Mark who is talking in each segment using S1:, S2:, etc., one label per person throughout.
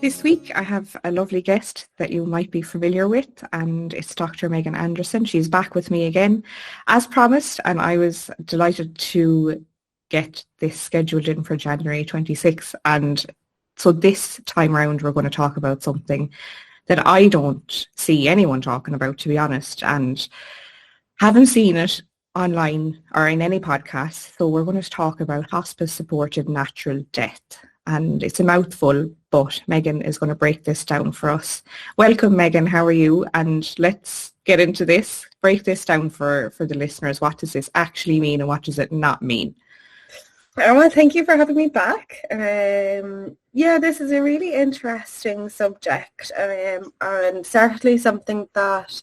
S1: This week I have a lovely guest that you might be familiar with, and it's Dr. Megan Anderson. She's back with me again as promised, and I was delighted to get this scheduled in for January 26th. And so this time around we're going to talk about something that I don't see anyone talking about, to be honest, and haven't seen it online or in any podcast. So we're going to talk about hospice supported natural death. And it's a mouthful, but Megan is going to break this down for us. Welcome, Megan. How are you? And let's get into this. Break this down for the listeners. What does this actually mean and what does it not mean?
S2: Well, thank you for having me back. This is a really interesting subject, and certainly something that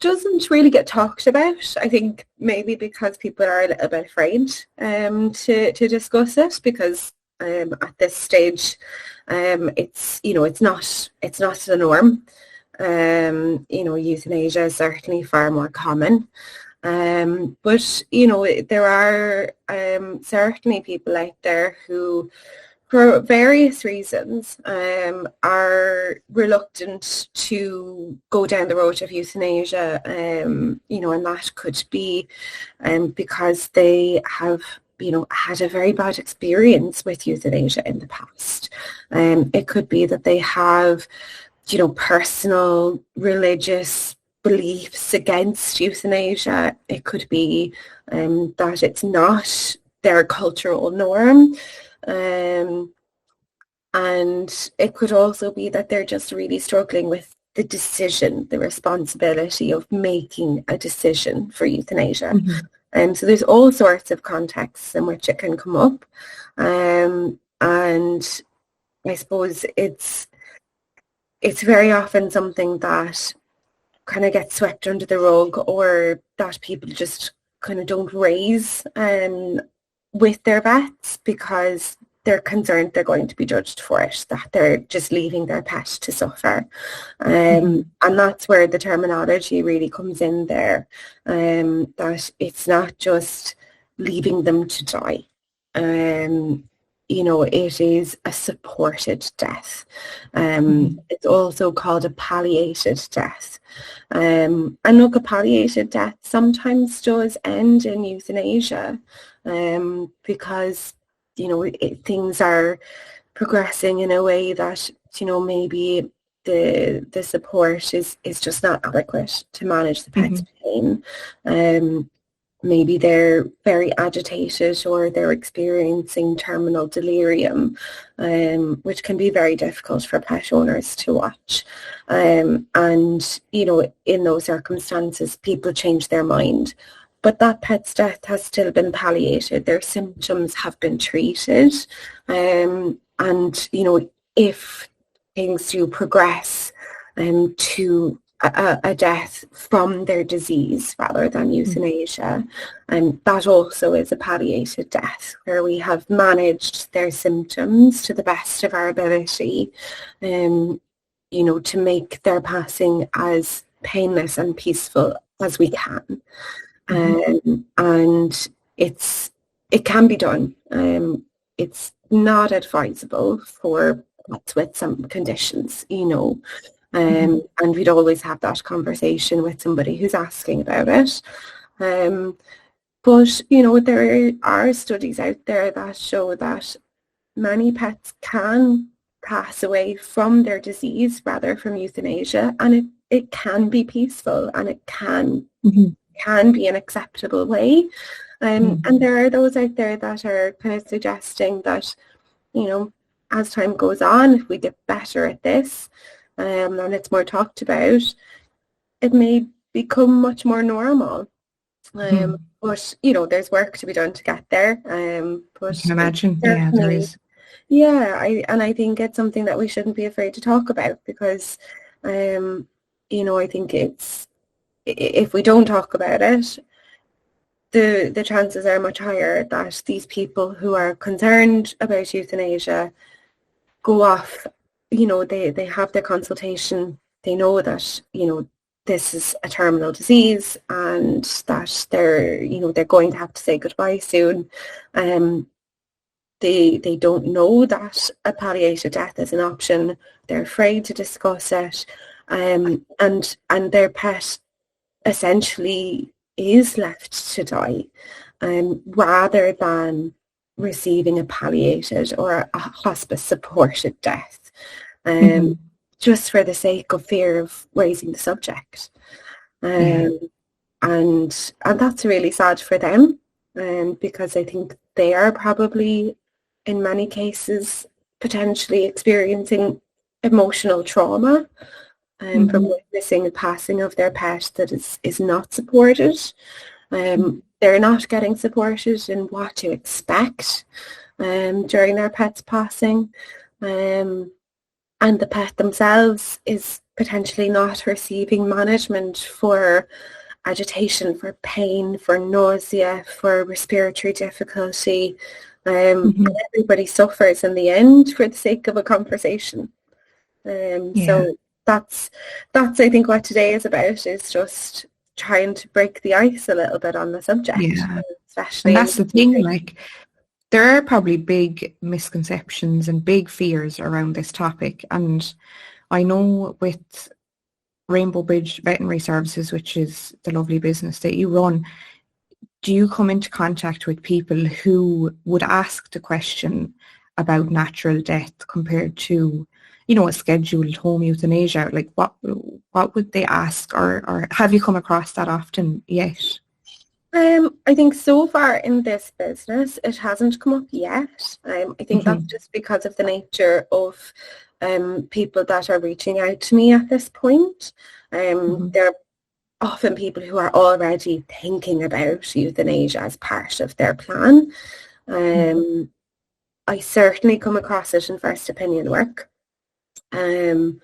S2: doesn't really get talked about. I think maybe because people are a little bit afraid to discuss it, because at this stage it's not the norm. Euthanasia is certainly far more common. But there are certainly people out there who, for various reasons, are reluctant to go down the road of euthanasia, and that could be because they have had a very bad experience with euthanasia in the past. It could be that they have personal religious beliefs against euthanasia. It could be that it's not their cultural norm. And it could also be that they're just really struggling with the decision, the responsibility of making a decision for euthanasia.
S1: Mm-hmm.
S2: So there's all sorts of contexts in which it can come up. And I suppose it's very often something that kind of gets swept under the rug, or that people just kind of don't raise with their vets because they're concerned they're going to be judged for it, that they're just leaving their pet to suffer. And that's where the terminology really comes in there, that it's not just leaving them to die. It is a supported death. It's also called a palliated death. And look, a palliated death sometimes does end in euthanasia, because things are progressing in a way that maybe the support is just not adequate to manage the pet's pain. Maybe they're very agitated, or they're experiencing terminal delirium, which can be very difficult for pet owners to watch. And in those circumstances, people change their mind. But that pet's death has still been palliated. Their symptoms have been treated. And if things do progress to a death from their disease rather than euthanasia, and that also is a palliated death, where we have managed their symptoms to the best of our ability, to make their passing as painless and peaceful as we can. And it can be done. It's not advisable for pets with some conditions, and we'd always have that conversation with somebody who's asking about it. But there are studies out there that show that many pets can pass away from their disease rather from euthanasia, and it can be peaceful, and it can be an acceptable way. And there are those out there that are kind of suggesting that, as time goes on, if we get better at this, and it's more talked about, it may become much more normal. But there's work to be done to get there. But
S1: I can imagine, yeah, there is.
S2: Yeah, I think it's something that we shouldn't be afraid to talk about, because I think if we don't talk about it, the chances are much higher that these people who are concerned about euthanasia go off. They have their consultation. They know that this is a terminal disease, and that they're going to have to say goodbye soon. they don't know that a palliated death is an option. They're afraid to discuss it, and their pet essentially is left to die, rather than receiving a palliated or a hospice supported death, just for the sake of fear of raising the subject. And that's really sad for them, because I think they are probably, in many cases, potentially experiencing emotional trauma from witnessing the passing of their pet that is not supported. They're not getting supported in what to expect during their pet's passing. And the pet themselves is potentially not receiving management for agitation, for pain, for nausea, for respiratory difficulty. Everybody suffers in the end for the sake of a conversation. So that's I think what today is about, is just trying to break the ice a little bit on the subject. Especially,
S1: and that's the thing, like, there are probably big misconceptions and big fears around this topic. And I know with Rainbow Bridge Veterinary Services, which is the lovely business that you run, do you come into contact with people who would ask the question about natural death compared to, a scheduled home euthanasia? Like, what would they ask, or have you come across that often yet?
S2: I think so far in this business it hasn't come up yet. I think that's just because of the nature of people that are reaching out to me at this point. They're often people who are already thinking about euthanasia as part of their plan. I certainly come across it in first opinion work. And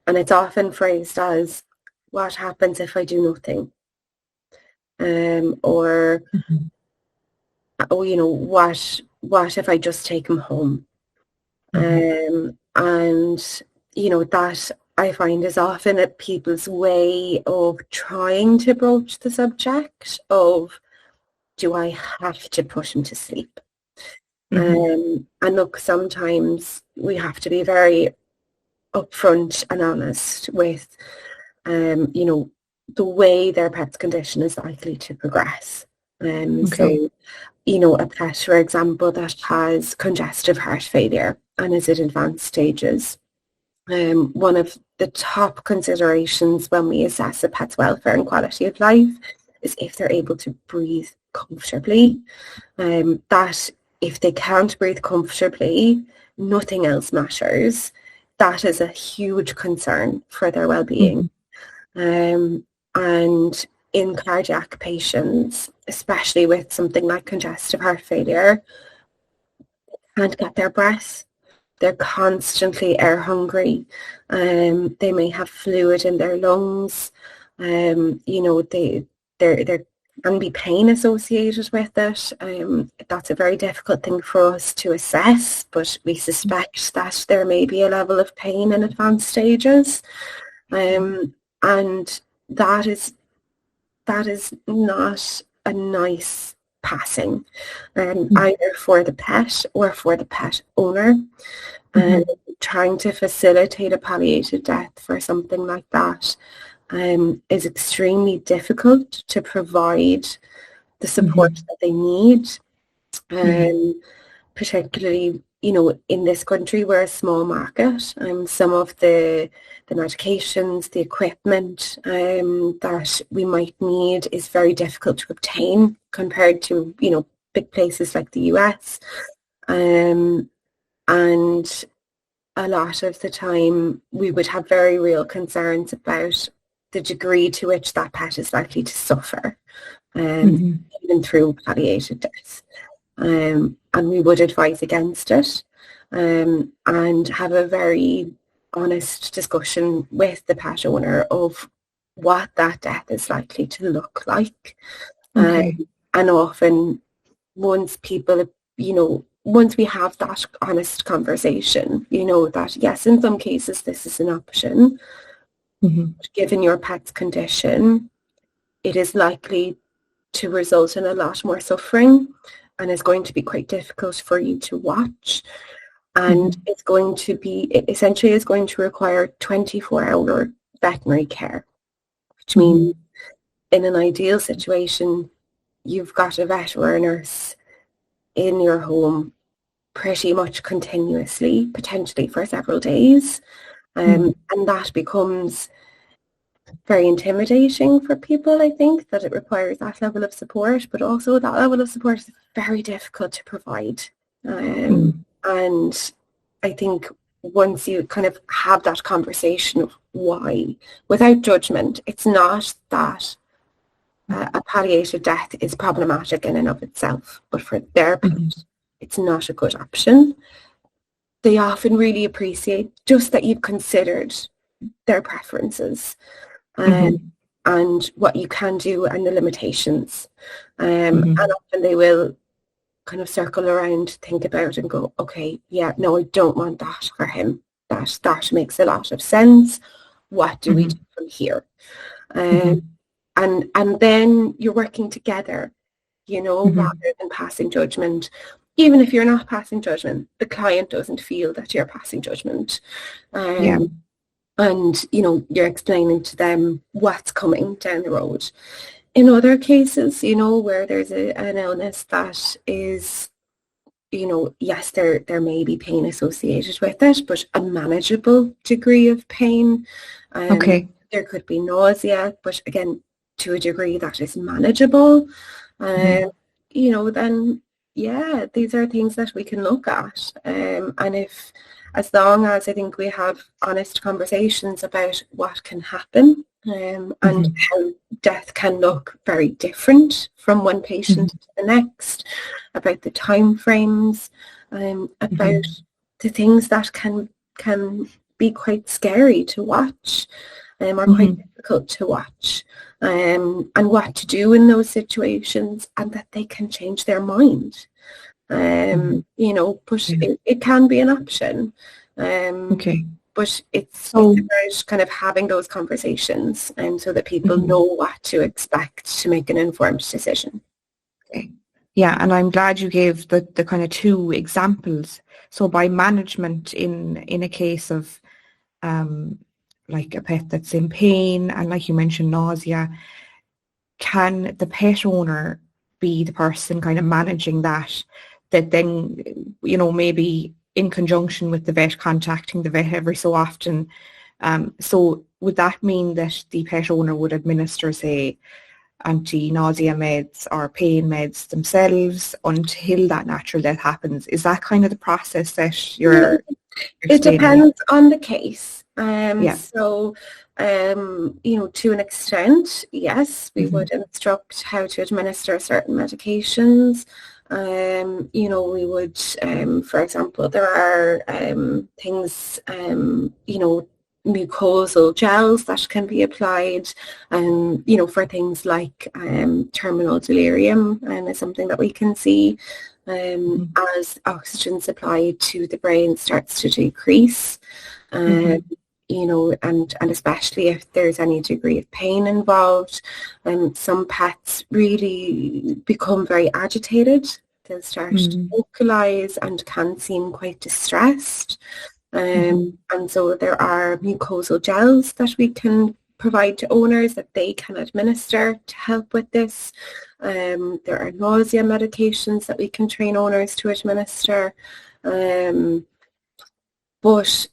S2: it's often phrased as, what happens if I do nothing? Or, what if I just take him home? And, that I find is often a people's way of trying to broach the subject of, do I have to put him to sleep? And look, sometimes we have to be very upfront and honest with, the way their pet's condition is likely to progress. So, a pet, for example, that has congestive heart failure and is at advanced stages, one of the top considerations when we assess a pet's welfare and quality of life is if they're able to breathe comfortably. That if they can't breathe comfortably, nothing else matters. That is a huge concern for their well-being. And in cardiac patients, especially with something like congestive heart failure, can't get their breath. They're constantly air hungry. They may have fluid in their lungs. There can be pain associated with it. That's a very difficult thing for us to assess, but we suspect that there may be a level of pain in advanced stages. And that is not a nice passing, either for the pet or for the pet owner. Trying to facilitate a palliated death for something like that is extremely difficult to provide the support that they need. Particularly, in this country, we're a small market. Some of the medications, the equipment that we might need is very difficult to obtain compared to, big places like the US. And a lot of the time we would have very real concerns about the degree to which that pet is likely to suffer, even through palliated death. And we would advise against it, and have a very honest discussion with the pet owner of what that death is likely to look like. And often once people, once we have that honest conversation, that yes, in some cases this is an option, given your pet's condition, it is likely to result in a lot more suffering. and is going to be quite difficult for you to watch. And it's going to be, essentially is going to require 24-hour veterinary care, which means in an ideal situation, you've got a vet or a nurse in your home pretty much continuously, potentially for several days. And that becomes very intimidating for people, I think, that it requires that level of support, but also that level of support is very difficult to provide. And I think once you kind of have that conversation of why, without judgment, it's not that a palliative death is problematic in and of itself, but for their pet, it's not a good option. They often really appreciate just that you've considered their preferences and what you can do and the limitations. And often they will kind of circle around, think about and go, okay, yeah, no, I don't want that for him. That makes a lot of sense. What do we do from here? And then you're working together, you know, rather than passing judgment. Even if you're not passing judgment, the client doesn't feel that you're passing judgment. And, you know, you're explaining to them what's coming down the road. In other cases, you know, where there's an illness that is, you know, yes, there may be pain associated with it, but a manageable degree of pain. There could be nausea, but again, to a degree that is manageable. You know, then, yeah, these are things that we can look at. And as long as I think we have honest conversations about what can happen and how death can look very different from one patient to the next, about the time frames, about the things that can be quite scary to watch or quite difficult to watch, and what to do in those situations, and that they can change their mind. You know, but it can be an option. But it's about kind of having those conversations so that people know what to expect to make an informed decision.
S1: Yeah, and I'm glad you gave the kind of two examples. So by management in a case of like a pet that's in pain and, like you mentioned, nausea, can the pet owner be the person kind of managing that then, you know, maybe in conjunction with the vet, contacting the vet every so often. So would that mean that the pet owner would administer, say, anti-nausea meds or pain meds themselves until that natural death happens? Is that kind of the process that you're
S2: it depends on the case. So, you know, to an extent, yes, we would instruct how to administer certain medications. You know, we would, for example, there are things, you know, mucosal gels that can be applied, you know, for things like terminal delirium, and is something that we can see as oxygen supply to the brain starts to decrease. You know, and especially if there's any degree of pain involved, some pets really become very agitated. They'll start to vocalize and can seem quite distressed. And so there are mucosal gels that we can provide to owners that they can administer to help with this. There are nausea medications that we can train owners to administer. But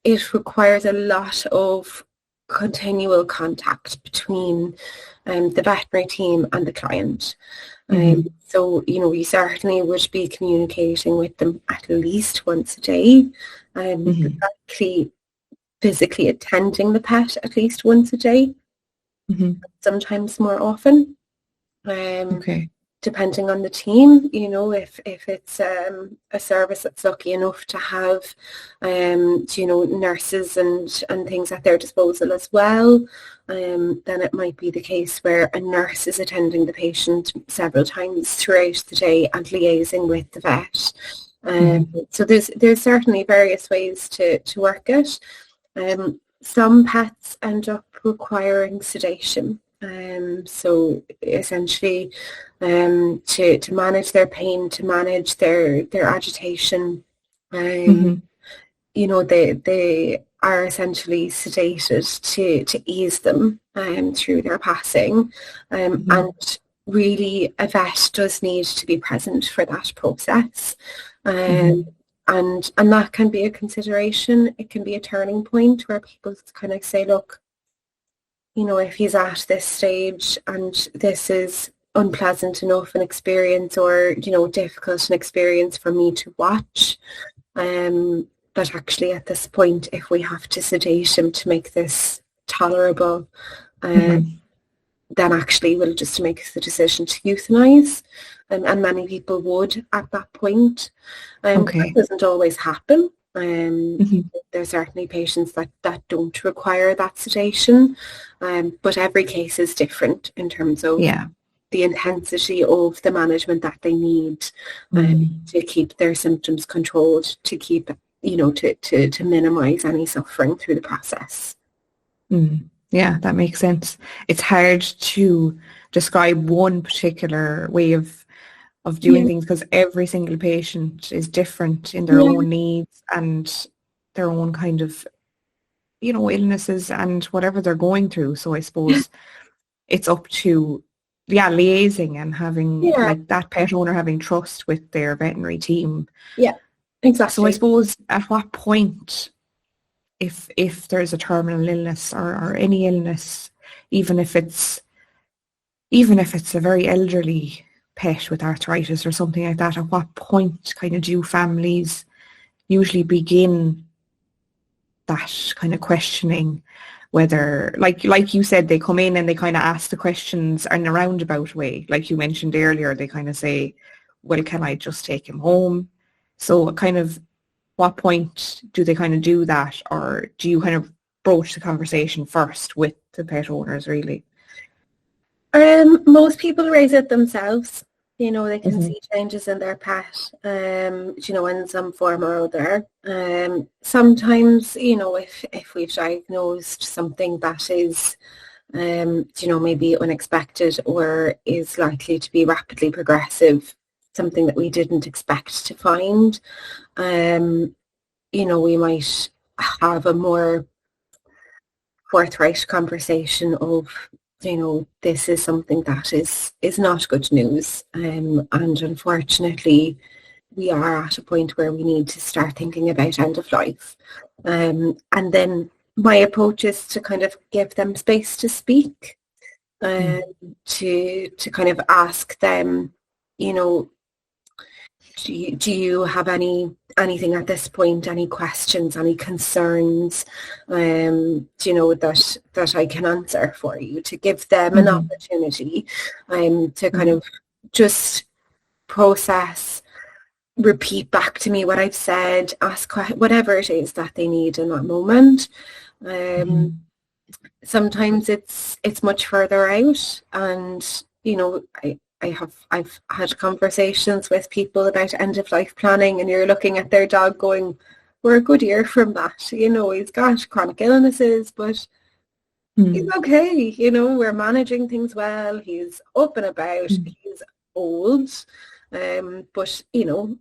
S2: it requires a lot of continual contact between the veterinary team and the client. So, you know, we certainly would be communicating with them at least once a day, actually physically attending the pet at least once a day, sometimes more often. Depending on the team, you know, if it's a service that's lucky enough to have, you know, nurses and things at their disposal as well, then it might be the case where a nurse is attending the patient several times throughout the day and liaising with the vet. So there's certainly various ways to work it. Some pets end up requiring sedation. So essentially, to manage their pain, to manage their agitation,
S1: Mm-hmm.
S2: they are essentially sedated to ease them through their passing,
S1: Mm-hmm.
S2: and really a vet does need to be present for that process,
S1: Mm-hmm.
S2: and that can be a consideration. It can be a turning point where people kind of say, look, if he's at this stage and this is unpleasant enough an experience, or difficult an experience for me to watch, but actually at this point, if we have to sedate him to make this tolerable, uh,
S1: Mm-hmm.
S2: then actually we'll just make the decision to euthanize. And many people would at that point. That
S1: Okay.
S2: doesn't always happen. Um,
S1: Mm-hmm.
S2: there's certainly patients that don't require that sedation, but every case is different in terms of
S1: Yeah.
S2: the intensity of the management that they need,
S1: Mm.
S2: to keep their symptoms controlled, to keep, to minimize any suffering through the process.
S1: Mm. Yeah, that makes sense. It's hard to describe one particular way of doing
S2: Yeah,
S1: things because every single patient is different in their
S2: yeah,
S1: own needs and their own kind of, illnesses and whatever they're going through. So I suppose it's up to, yeah, liaising and having
S2: yeah,
S1: like that pet owner having trust with their veterinary team.
S2: yeah,
S1: So I
S2: exactly.
S1: suppose at what point, if there's a terminal illness or any illness, even if it's even if it's a very elderly pet with arthritis or something like that, at what point kind of do families usually begin that kind of questioning whether, like you said, they come in and they kind of ask the questions in a roundabout way. Like you mentioned earlier, they kind of say, well, can I just take him home? So kind of what point do they kind of do that, or do you kind of broach the conversation first with the pet owners really?
S2: Most people raise it themselves. They can
S1: Hmm.
S2: see changes in their pet, in some form or other. Sometimes, if we've diagnosed something that is, maybe unexpected or is likely to be rapidly progressive, something that we didn't expect to find, um, we might have a more forthright conversation of, this is something that is not good news, and unfortunately we are at a point where we need to start thinking about end of life, and then my approach is to kind of give them space to speak, um,
S1: Mm.
S2: to kind of ask them, you know do you have anything at this point, any questions, any concerns, that I can answer for you, to give them an
S1: Hmm.
S2: opportunity, to kind
S1: Hmm.
S2: of just process, repeat back to me what I've said, ask whatever it is that they need in that moment. Um,
S1: Hmm.
S2: Sometimes it's much further out, and I've had conversations with people about end of life planning, and you're looking at their dog going, we're a good year from that. He's got chronic illnesses, but he's
S1: Hmm.
S2: okay. We're managing things well. He's up and about.
S1: Hmm.
S2: He's old, but so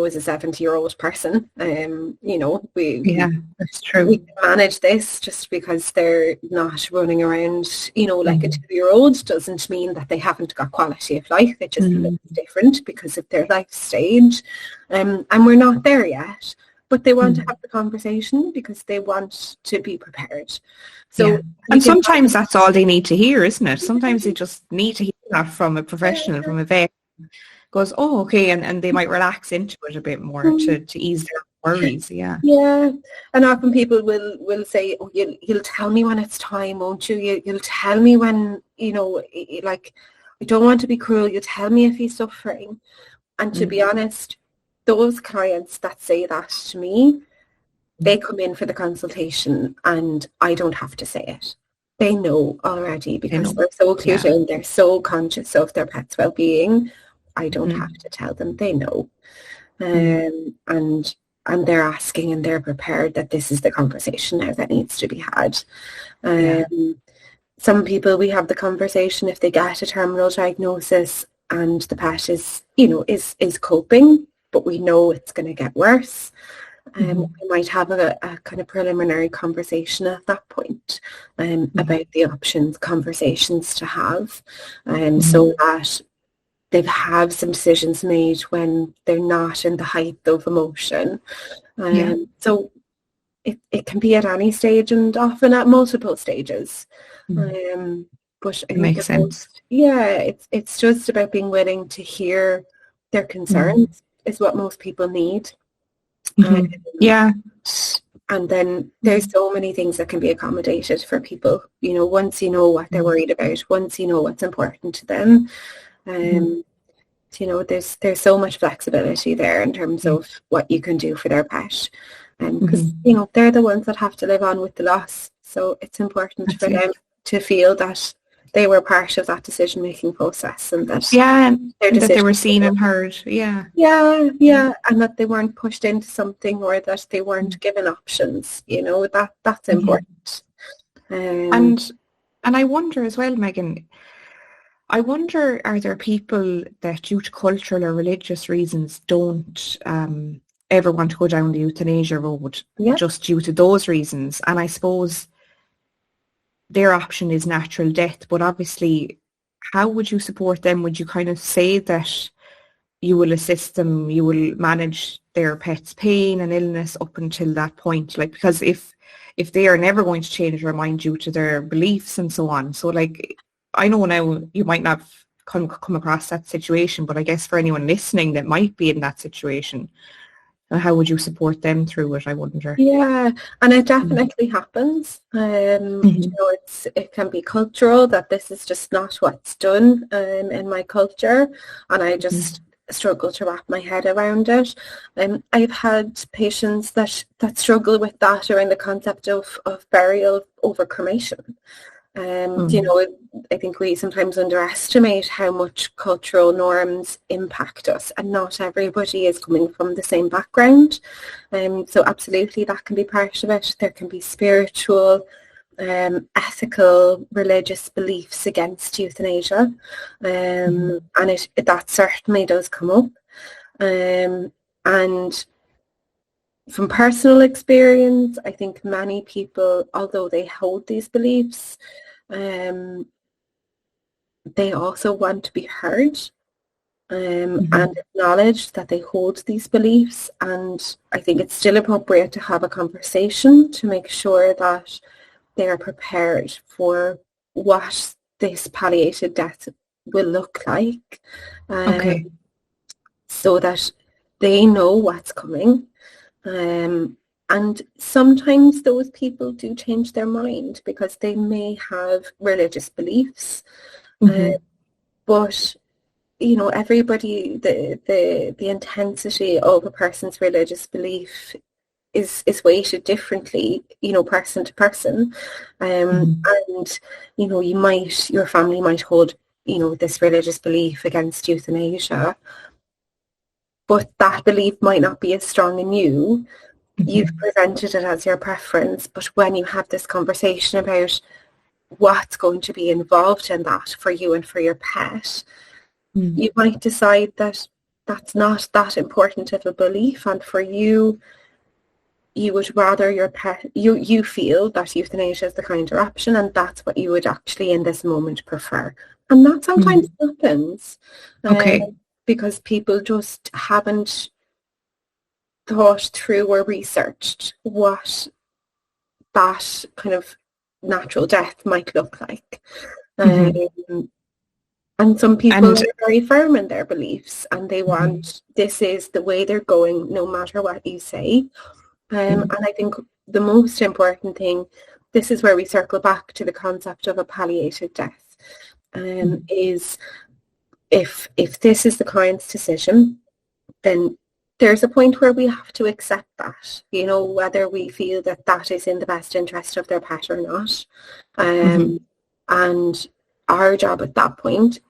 S2: is a 70-year-old person.
S1: Yeah, that's
S2: We
S1: true.
S2: can manage this. Just because they're not running around, like a
S1: Hmm.
S2: 2-year-old, doesn't mean that they haven't got quality of life. It just looks
S1: Hmm.
S2: different because of their life stage. And we're not there yet. But they want to
S1: Hmm.
S2: have the conversation because they want to be prepared.
S1: Yeah.
S2: So we
S1: And
S2: can
S1: sometimes that's all they need to hear, isn't it? Sometimes they just need to hear that from a professional, from a vet. Goes, oh, okay, and they might relax into it a bit more to ease their worries. Yeah.
S2: Yeah, and often people will say, "Oh, you'll tell me when it's time, won't you? You'll tell me when, like, I don't want to be cruel. You tell me if he's suffering." And to be
S1: Mm.
S2: honest, those clients that say that to me, they come in for the consultation, and I don't have to say it. They know already
S1: You
S2: because
S1: know.
S2: they're so clued
S1: Yeah.
S2: in. They're so conscious of their pet's well-being. I don't have
S1: Mm.
S2: to tell them. They know.
S1: Mm.
S2: And they're asking and they're prepared that this is the conversation now that needs to be had.
S1: Yeah.
S2: Um, some people, we have the conversation if they get a terminal diagnosis and the pet is, is coping, but we know it's going to get worse. We might have a kind of preliminary conversation at that point about the options, conversations to have, so that they've had some decisions made when they're not in the height of emotion. So it can be at any stage and often at multiple stages. But I think
S1: makes sense.
S2: it's just about being willing to hear their concerns is what most people need. And then there's so many things that can be accommodated for people, once you know what they're worried about, once you know what's important to them. There's so much flexibility there in terms of what you can do for their pet. Because, they're the ones that have to live on with the loss. So it's important for them to feel that they were part of that decision-making process and that
S1: that they were seen and heard.
S2: And that they weren't pushed into something or that they weren't given options. That's important.
S1: And I wonder as well, Megan, are there people that due to cultural or religious reasons don't ever want to go down the euthanasia road just due to those reasons? And I suppose their option is natural death, but obviously how would you support them? Would you kind of say that you will assist them, you will manage their pet's pain and illness up until that point? Like, because if they are never going to change their mind due to their beliefs and so on. So like, I know now you might not have come across that situation, but I guess for anyone listening that might be in that situation, how would you support them through it, I wonder?
S2: Yeah, and it definitely happens. It can be cultural, that this is just not what's done in my culture, and I just struggle to wrap my head around it. I've had patients that struggle with that around the concept of burial over cremation. I think we sometimes underestimate how much cultural norms impact us, and not everybody is coming from the same background. So absolutely that can be part of it. There can be spiritual, ethical, religious beliefs against euthanasia, and that certainly does come up. And from personal experience, I think many people, although they hold these beliefs, they also want to be heard and acknowledge that they hold these beliefs. And I think it's still appropriate to have a conversation to make sure that they are prepared for what this palliated death will look like, so that they know what's coming. And sometimes those people do change their mind because they may have religious beliefs. But, everybody, the intensity of a person's religious belief is weighted differently, person to person. And, your family might hold, this religious belief against euthanasia, but that belief might not be as strong in you. You've presented it as your preference, but when you have this conversation about what's going to be involved in that for you and for your pet, you might decide that that's not that important of a belief, and for you, you would rather your pet, you feel that euthanasia is the kinder option, and that's what you would actually in this moment prefer. And that sometimes happens because people just haven't thought through or researched what that kind of natural death might look like. And some people are very firm in their beliefs, and they want, this is the way they're going no matter what you say. And I think the most important thing, this is where we circle back to the concept of a palliated death, is if this is the client's decision, then there's a point where we have to accept that, whether we feel that that is in the best interest of their pet or not. And our job at that point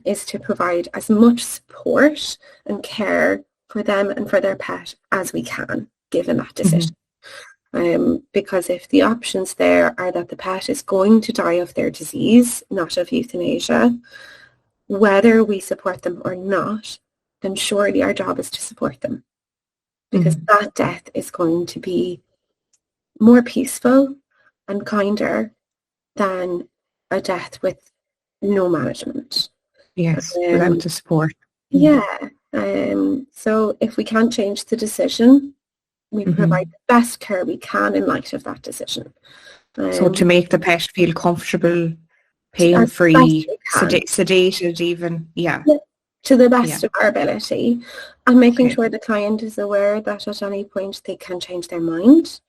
S2: is to provide as much support and care for them and for their pet as we can, given that decision. Because if the options there are that the pet is going to die of their disease, not of euthanasia, whether we support them or not, then surely our job is to support them, because that death is going to be more peaceful and kinder than a death with no management.
S1: Yes, without the support.
S2: Yeah. So if we can't change the decision, we provide the best care we can in light of that decision.
S1: So to make the pet feel comfortable, pain-free, sedated even,
S2: to the best of our ability, and making sure the client is aware that at any point they can change their mind,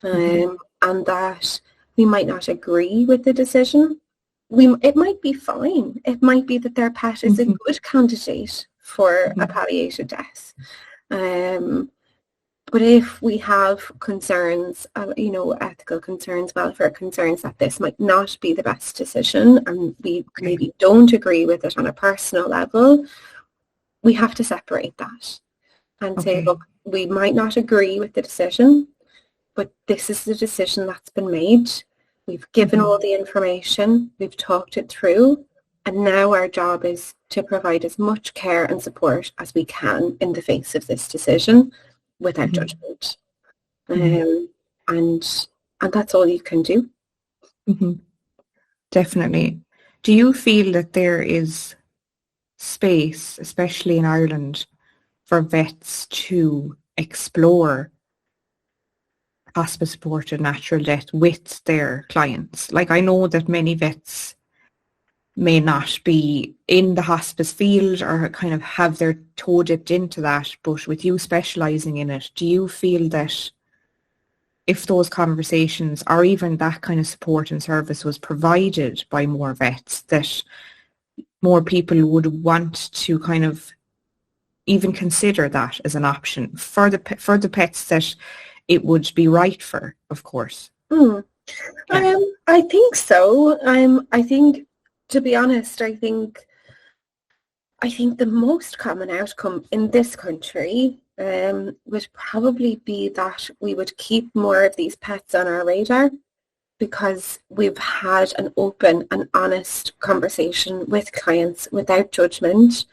S2: and that we might not agree with the decision. It might be fine. It might be that their pet is a good candidate for a palliated death. But if we have concerns, ethical concerns, welfare concerns, that this might not be the best decision, and we maybe don't agree with it on a personal level, we have to separate that and say, look, we might not agree with the decision, but this is the decision that's been made. We've given all the information, we've talked it through, and now our job is to provide as much care and support as we can in the face of this decision without judgment. And that's all you can do.
S1: Definitely. Do you feel that there is space, especially in Ireland, for vets to explore hospice-supported natural death with their clients? Like, I know that many vets may not be in the hospice field or kind of have their toe dipped into that, but with you specialising in it, do you feel that if those conversations or even that kind of support and service was provided by more vets, that more people would want to kind of even consider that as an option for the pets that it would be right for, of course?
S2: I think so. I think, to be honest, I think the most common outcome in this country would probably be that we would keep more of these pets on our radar, because we've had an open and honest conversation with clients without judgment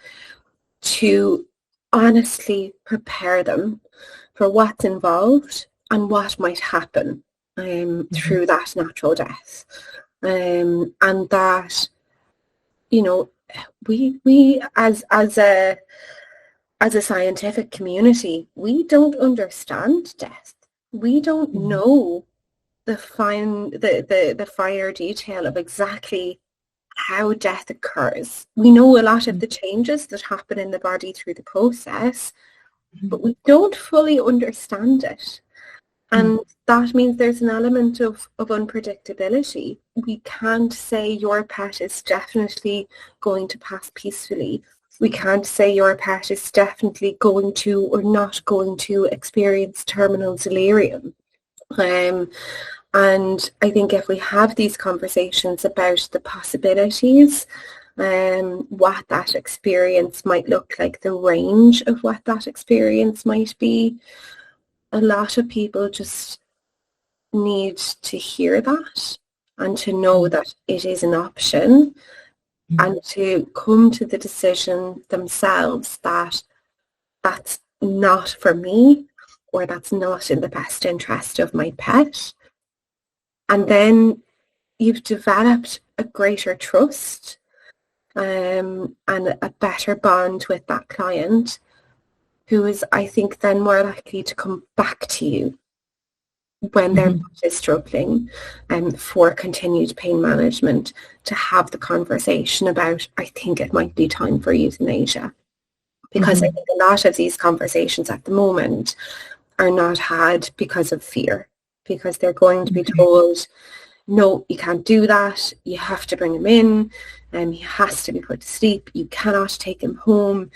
S2: to honestly prepare them for what's involved and what might happen through that natural death. And that, we as a scientific community, we don't understand death. We don't know the finer detail of exactly how death occurs. We know a lot of the changes that happen in the body through the process, but we don't fully understand it. And that means there's an element of unpredictability. We can't say your pet is definitely going to pass peacefully. We can't say your pet is definitely going to or not going to experience terminal delirium. And I think if we have these conversations about the possibilities, what that experience might look like, the range of what that experience might be, a lot of people just need to hear that and to know that it is an option, and to come to the decision themselves that that's not for me, or that's not in the best interest of my pet. And then you've developed a greater trust and a better bond with that client, who is, I think, then more likely to come back to you when their pet is struggling for continued pain management, to have the conversation about, I think it might be time for euthanasia. Because I think a lot of these conversations at the moment are not had because of fear, because they're going to be told, no, you can't do that, you have to bring him in, and he has to be put to sleep, you cannot take him home.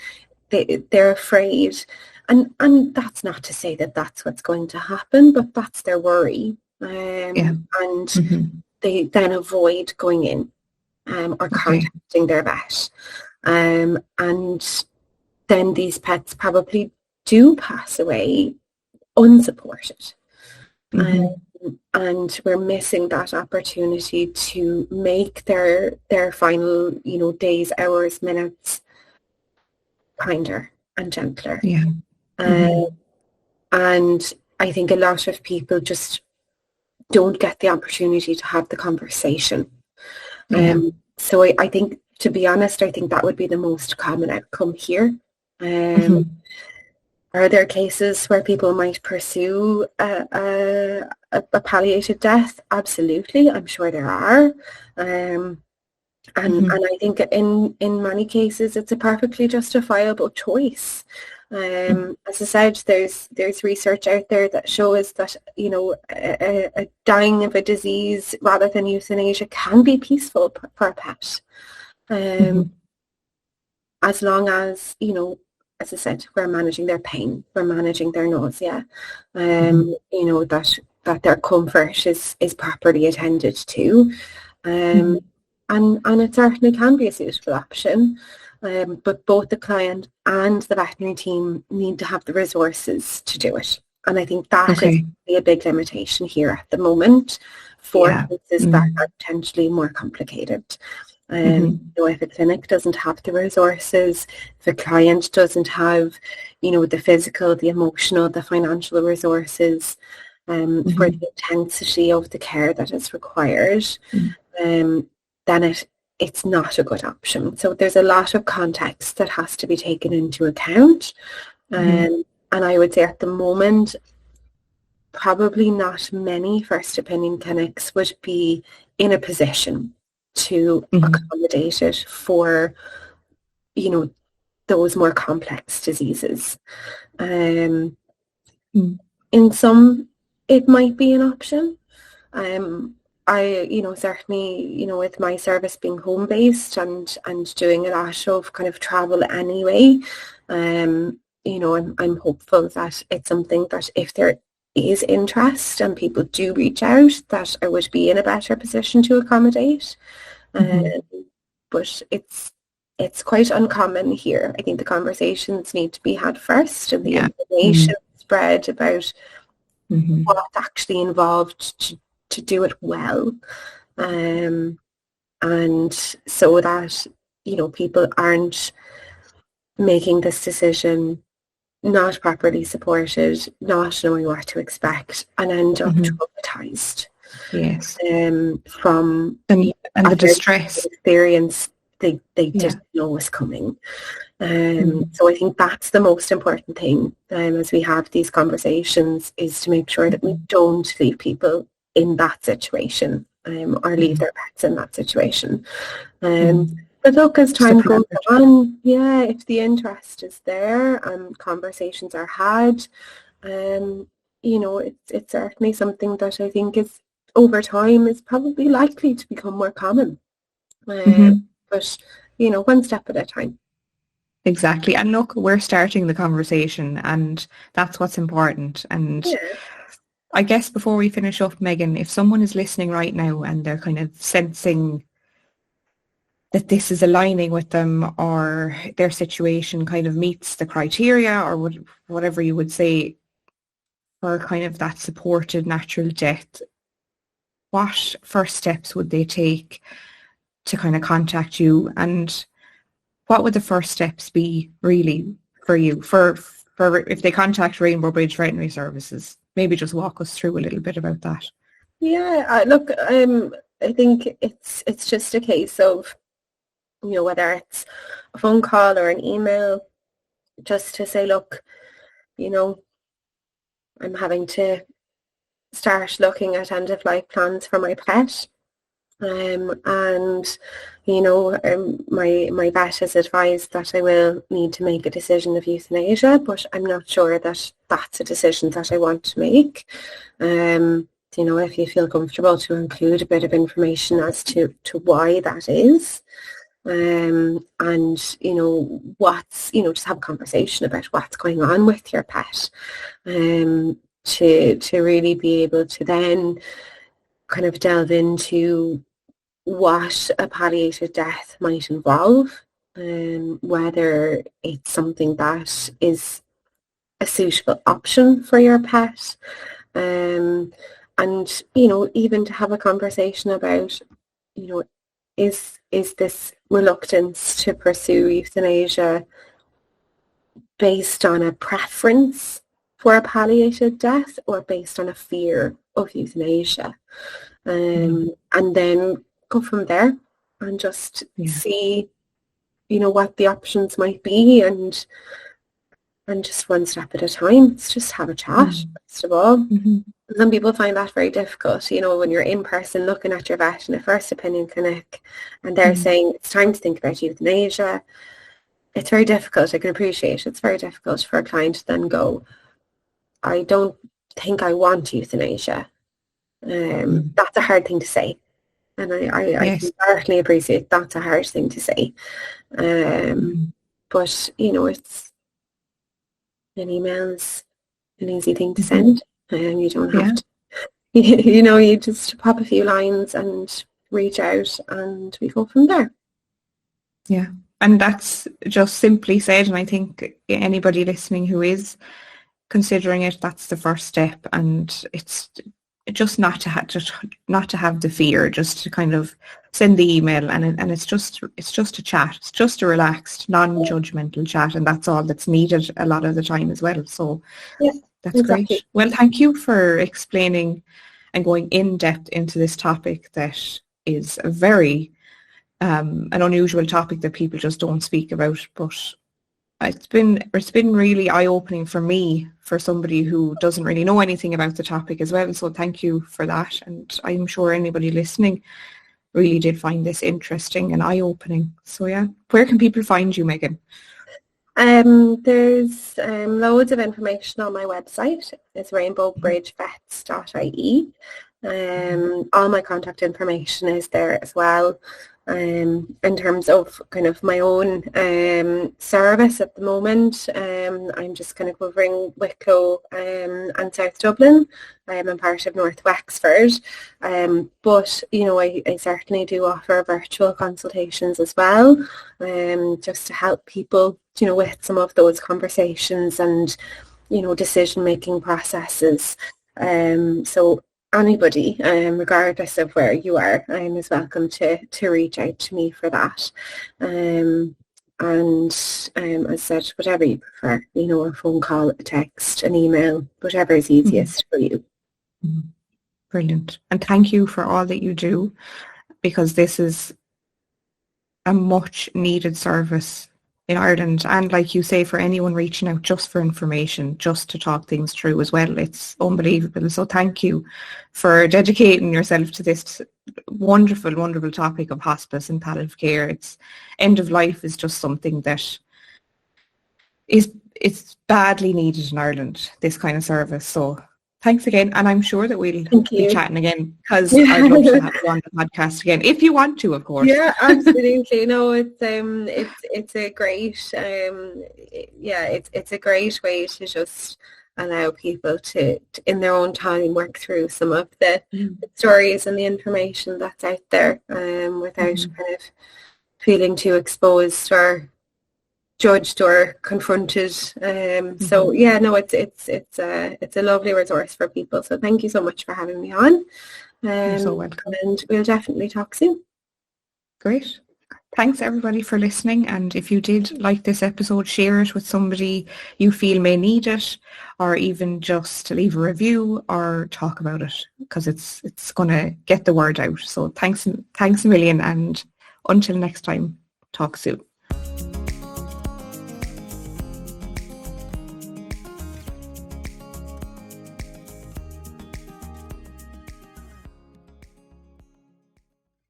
S2: They're afraid. And that's not to say that that's what's going to happen, but that's their worry. And they then avoid going in or contacting their vet. And then these pets probably do pass away unsupported. And we're missing that opportunity to make their final, days, hours, minutes kinder and gentler.
S1: Yeah.
S2: And I think a lot of people just don't get the opportunity to have the conversation. So I think, to be honest, I think that would be the most common outcome here. Are there cases where people might pursue a palliative death? Absolutely, I'm sure there are. And I think in many cases it's a perfectly justifiable choice. As I said, there's research out there that shows that a dying of a disease rather than euthanasia can be peaceful for a pet, as long as as I said, we're managing their pain, we're managing their nausea, that their comfort is properly attended to. And it certainly can be a suitable option, but both the client and the veterinary team need to have the resources to do it. And I think that is a big limitation here at the moment for cases that are potentially more complicated. If a clinic doesn't have the resources, if a client doesn't have, the physical, the emotional, the financial resources for the intensity of the care that is required, then it's not a good option. So there's a lot of context that has to be taken into account. And I would say at the moment, probably not many first opinion clinics would be in a position to accommodate it for, those more complex diseases. In some, it might be an option. I, certainly, with my service being home-based and doing a lot of kind of travel anyway, I'm hopeful that it's something that if there is interest and people do reach out, that I would be in a better position to accommodate. But it's quite uncommon here. I think the conversations need to be had first, and the information spread about what's actually involved to do it well, and so that people aren't making this decision not properly supported, not knowing what to expect, and end up traumatized.
S1: Yes.
S2: From
S1: and the distress
S2: experience they didn't know was coming. So I think that's the most important thing as we have these conversations, is to make sure that we don't leave people in that situation, or leave their pets in that situation. But look, as time goes on, if the interest is there and conversations are had, it's certainly something that I think is, over time, is probably likely to become more common. But, one step at a time.
S1: Exactly. And look, we're starting the conversation, and that's what's important. And I guess before we finish up, Megan, if someone is listening right now and they're kind of sensing that this is aligning with them, or their situation kind of meets the criteria, or whatever you would say, for kind of that supported natural death, what first steps would they take to kind of contact you, and what would the first steps be really for you, for if they contact Rainbow Bridge Veterinary Services? Maybe just walk us through a little bit about that.
S2: Look, I think it's just a case of, whether it's a phone call or an email, just to say, look, I'm having to start looking at end-of-life plans for my pet. My vet has advised that I will need to make a decision of euthanasia, but I'm not sure that that's a decision that I want to make. If you feel comfortable to include a bit of information as to why that is, and what's, just have a conversation about what's going on with your pet, to really be able to then kind of delve into what a palliative death might involve, whether it's something that is a suitable option for your pet, And, you know, even to have a conversation about, you know, is this reluctance to pursue euthanasia based on a preference for a palliated death or based on a fear of euthanasia? And then go from there and just see, you know, what the options might be, and just one step at a time. It's just have a chat, first of all. Some people find that very difficult, you know, when you're in person looking at your vet in a first opinion clinic and they're saying it's time to think about euthanasia. It's very difficult. I can appreciate it's very difficult for a client to then go, I don't think I want euthanasia. That's a hard thing to say. And I can certainly appreciate that's a hard thing to say. But, you know, it's an email's an easy thing to send. And you don't have to, you know, you just pop a few lines and reach out and we go from there.
S1: Yeah. And that's just simply said. And I think anybody listening who is considering it, that's the first step. And it's just not to have the fear, just to kind of send the email, and it's just a chat. It's just a relaxed, non-judgmental chat, and that's all that's needed a lot of the time as well. So that's exactly great. Well, thank you for explaining and going in depth into this topic that is a very an unusual topic that people just don't speak about, but it's been really eye-opening for me, for somebody who doesn't really know anything about the topic as well. So thank you for that, and I'm sure anybody listening really did find this interesting and eye-opening. So yeah, where can people find you, Megan?
S2: There's loads of information on my website. It's rainbowbridgevets.ie. All my contact information is there as well. In terms of kind of my own service at the moment, I'm just kind of covering Wicklow and South Dublin. I'm part of North Wexford, but you know, I certainly do offer virtual consultations as well, just to help people, you know, with some of those conversations and, you know, decision-making processes. So anybody, regardless of where you are, is welcome to reach out to me for that. And as I said, whatever you prefer, you know, a phone call, a text, an email, whatever is easiest for you.
S1: Brilliant. And thank you for all that you do, because this is a much needed service in Ireland, and like you say, for anyone reaching out just for information, just to talk things through as well. It's unbelievable. So thank you for dedicating yourself to this wonderful, wonderful topic of hospice and palliative care. It's end of life is just something that it's badly needed in Ireland, this kind of service. So thanks again, and I'm sure that we'll be chatting again, because I'd love to have you on the podcast again, if you want to, of course.
S2: Yeah, absolutely. No, it's a great it's a great way to just allow people to in their own time work through some of the stories and the information that's out there, without kind of feeling too exposed or judged or confronted. So yeah, no, it's a lovely resource for people. So thank you so much for having me on.
S1: You're so welcome.
S2: And we'll definitely talk soon.
S1: Great. Thanks everybody for listening, and if you did like this episode, share it with somebody you feel may need it, or even just leave a review or talk about it, because it's going to get the word out. So thanks a million, and until next time, talk soon.